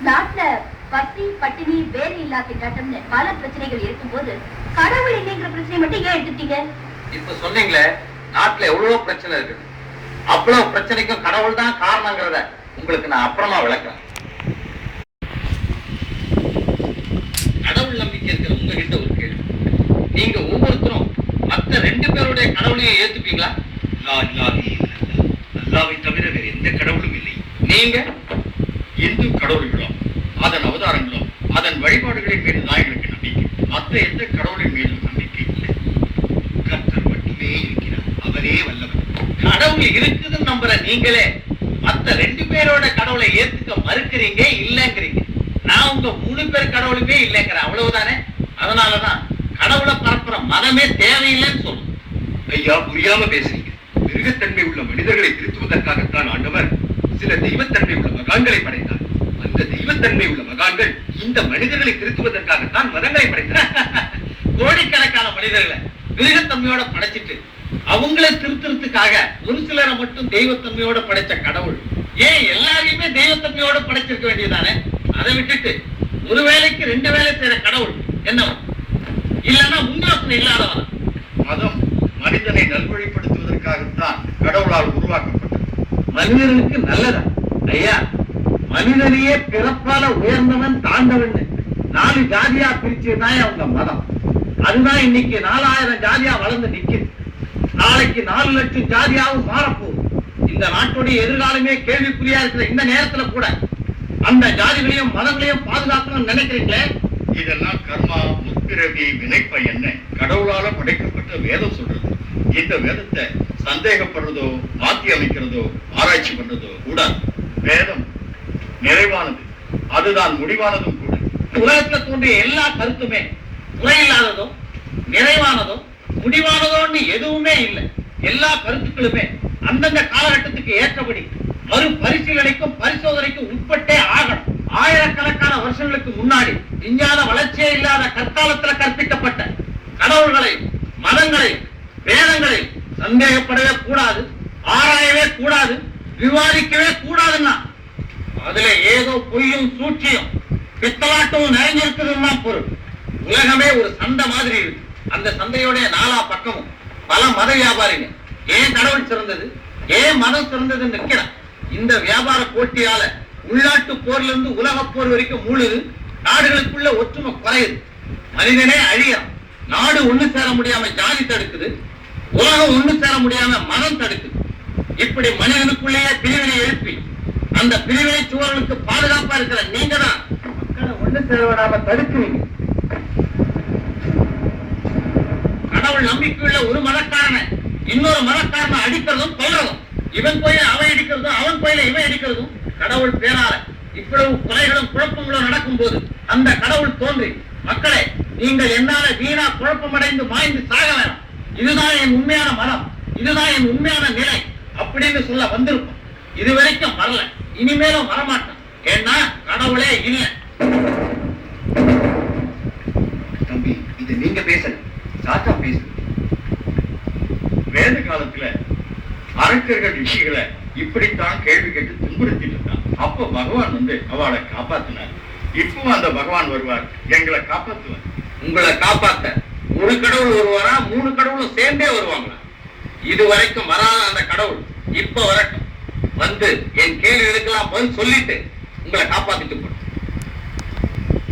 நாட்டுல பசி பட்டினி வேலை இல்லாத திண்டாட்டம்னு பல பிரச்சனைகள் இருக்கும்போது கடவுள் இல்லைங்கிற பிரச்சனை மட்டும் ஏன் எடுத்துட்டீங்க? இப்ப சொன்னீங்களே, நாட்டுல எவ்வளவு பிரச்சனை இருக்கு. அவ்வளவு பிரச்சனைக்கும் கடவுள் தான் காரணங்கிறத உங்களுக்கு நான் அப்புறமா விளக்குறேன். கடவுள் நம்பிக்கை இருக்கிற உங்ககிட்ட ஒரு கேள்வி. நீங்க ஒவ்வொருத்தரும் மற்ற 2 பேருடைய கடவுளையும் ஏத்துப்பீங்களா? அல்லாவை தவிர வேறு எந்த கடவுளும் இல்லை. நீங்க இந்து கடவுள்களும் அதன் அவதாரங்களும் அதன் வழிபாடுகளின் மீது தான் எனக்கு நம்பிக்கை. மற்ற எந்த கடவுளின் மீதும் நம்பிக்கை இல்லை. கர்த்தர் மட்டுமே இருக்கிறார், அவரே வல்லவர். கடவுள் இருக்குதுன்னு நம்புற நீங்களே மற்ற 2 பேரோட கடவுளை ஏத்துக்க மறுக்கிறீங்க, இல்லங்கிறீங்க. நான் உங்க 3 பேர் கடவுளுமே இல்லைங்கிறேன், அவ்வளவுதானே. அதனாலதான் கடவுளை பரப்புற மதமே தேவையில்லைன்னு சொல்லுங்க. ஐயா, புரியாம பேசுறீங்க. மிருகத்தன்மை உள்ள மனிதர்களை திருத்துவதற்காகத்தான் ஆண்டவர் சில தெய்வத்தன்மை உள்ள மகான்களை படைத்தார். அந்த தெய்வத்தன்மை உள்ள மகான்கள் இந்த மனிதர்களை திருத்துவதற்காகத்தான் மதங்களை படைத்தார். கோடிக்கணக்கான மனிதர்களை மிருகத்தன்மையோட படைச்சிட்டு அவங்கள திருத்துறதுக்காக ஒரு சிலரை மட்டும் தெய்வத்தன்மையோட படைச்ச கடவுள் ஏன் எல்லாரையுமே தெய்வத்தன்மையோட படைச்சிருக்க வேண்டியதானே? அதை விட்டுட்டு ஒரு வேலைக்கு 2 வேலை செய்யற கடவுள் என்னவன்? இல்லைன்னா முன்னோக்கம் இல்லாதவன். மதம் மனிதனை நல்வழிப்படுத்துவதற்காகத்தான் கடவுளால் உருவாக்கப்பட்டது. மனிதனுக்கு நல்லதா? ஐயா, மனிதனையே பிறப்பால உயர்ந்தவன் தாண்டவன் 4 ஜாதியா பிரிச்சுதான் அவங்க மதம். அதுதான் இன்னைக்கு 4000 ஜாதியா வளர்ந்து நிக்குது. நாளைக்கு 4 லட்சம் ஜாதியாவும் மாறப்போகுது. இந்த நாட்டுடைய எதிர்காலமே கேள்விக்குறியா இருக்கிற இந்த நேரத்துல கூட அந்த ஜாதிகளையும் மதங்களையும் பாதுகாக்கணும்னு நினைக்கிறீங்களே? இதெல்லாம் கர்மா, முற்பிறவி, வினைப்ப என்ன கடவுளால படைக்கப்பட்ட வேதம் சொல்றது. இந்த வேதத்தை சந்தேகப்படுறதோ மாற்றி அமைக்கிறதோ ஆராய்ச்சி பண்றதோ கூடாது. வேதம் நிறைவானது, அதுதான் முடிவானதும் கூட. உலகத்துல தோன்றிய எல்லா கருத்துமே குறையில்லாததும் நிறைவானதும் முடிவானதோன்னு எதுவுமே இல்லை. எல்லா கருத்துக்களுமே அந்தந்த காலகட்டத்துக்கு ஏற்றபடி மறு பரிசீலனைக்கும் பரிசோதனைக்கும் உட்பட்டே ஆகணும். ஆயிரக்கணக்கான வருஷங்களுக்கு முன்னாடி விஞ்ஞான வளர்ச்சியே இல்லாத கற்காலத்துல கற்பிக்கப்பட்ட கடவுள்களை மதங்களை வேதங்களை சந்தேகப்படவே கூடாது, ஆராயவே கூடாது, விவாதிக்கவே கூடாதுன்னா அதுல ஏதோ பொய்யும் சூழ்ச்சியும் பித்தலாட்டமும் நிறைஞ்சிருக்குதுன்னு தான் பொருள். உலகமே ஒரு சந்தை மாதிரி இருக்கு. அந்த சந்தையோட 4 பக்கமும் பல மத வியாபாரிங்க ஏன் கடவுள் சிறந்தது, ஏன் மதம் சிறந்தது நிற்கிறான். இந்த வியாபார போட்டியால உள்நாட்டு போர்ல இருந்து உலக போர் வரைக்கும் மூழுது. நாடுகளுக்குள்ள ஒற்றுமை குறையுது. மனிதனே அழியான். நாடு ஒண்ணு சேர முடியாம ஜாதி தடுக்குது, உலகம் ஒண்ணு சேர முடியாம மதம் தடுக்குது. இப்படி மனிதனுக்குள்ளேயே பிரிவினை எழுப்பி அந்த பிரிவினை சுவர்களுக்கு பாதுகாப்பா இருக்கிற நீங்க தான் மக்களை ஒண்ணு சேர விடாம தடுக்கிறீங்க. கடவுள் நம்பிக்கையுள்ள ஒரு மதக்காரனை இன்னொரு மதக்காரனை அடிக்கிறதும் கொல்றதும், இவன் கோயில அவன் அடிக்கிறதும் அவன் கோயில இவன் அடிக்கிறதும் கடவுள் பேரால இவ்வளவு கொலைகளும் குழப்பங்களும் நடக்கும் போது அந்த கடவுள் தோன்றி மக்களே, நீங்கள் என்னால வீணா குழப்பமடைந்து மாய்ந்து சாக வேணாம், இதுதான் என் உண்மையான மதம், இதுதான் என் உண்மையான நிலை அப்படின்னு சொல்ல வந்திருக்கும். இதுவரைக்கும் வரல, இனிமேலும் வரமாட்டான். ஏன்னா கடவுளே இல்லை. தம்பி, இது நீங்க பேசல, சாத்தா பேசு. வேத காலத்துல அரக்கர்கள் ரிஷிகளை இப்படித்தான் கேள்வி கேட்டு துன்புறுத்திட்டு இருந்தான். அப்ப பகவான் வந்து அவளை காப்பாத்தினார். இப்போ அந்த பகவான் வருவார், எங்களை காப்பாத்துவார். உங்களை காப்பாத்த ஒரு கடவுள் வருவாரா, 3 கடவுளும் சேர்ந்தே வருவாங்களா? இதுவரைக்கும் வராத அந்த கடவுள் இப்ப வரட்டும், வந்து என் கேள்விகளுக்கெல்லாம் பதில் சொல்லிட்டு உங்களை காப்பாத்திட்டு போட்டு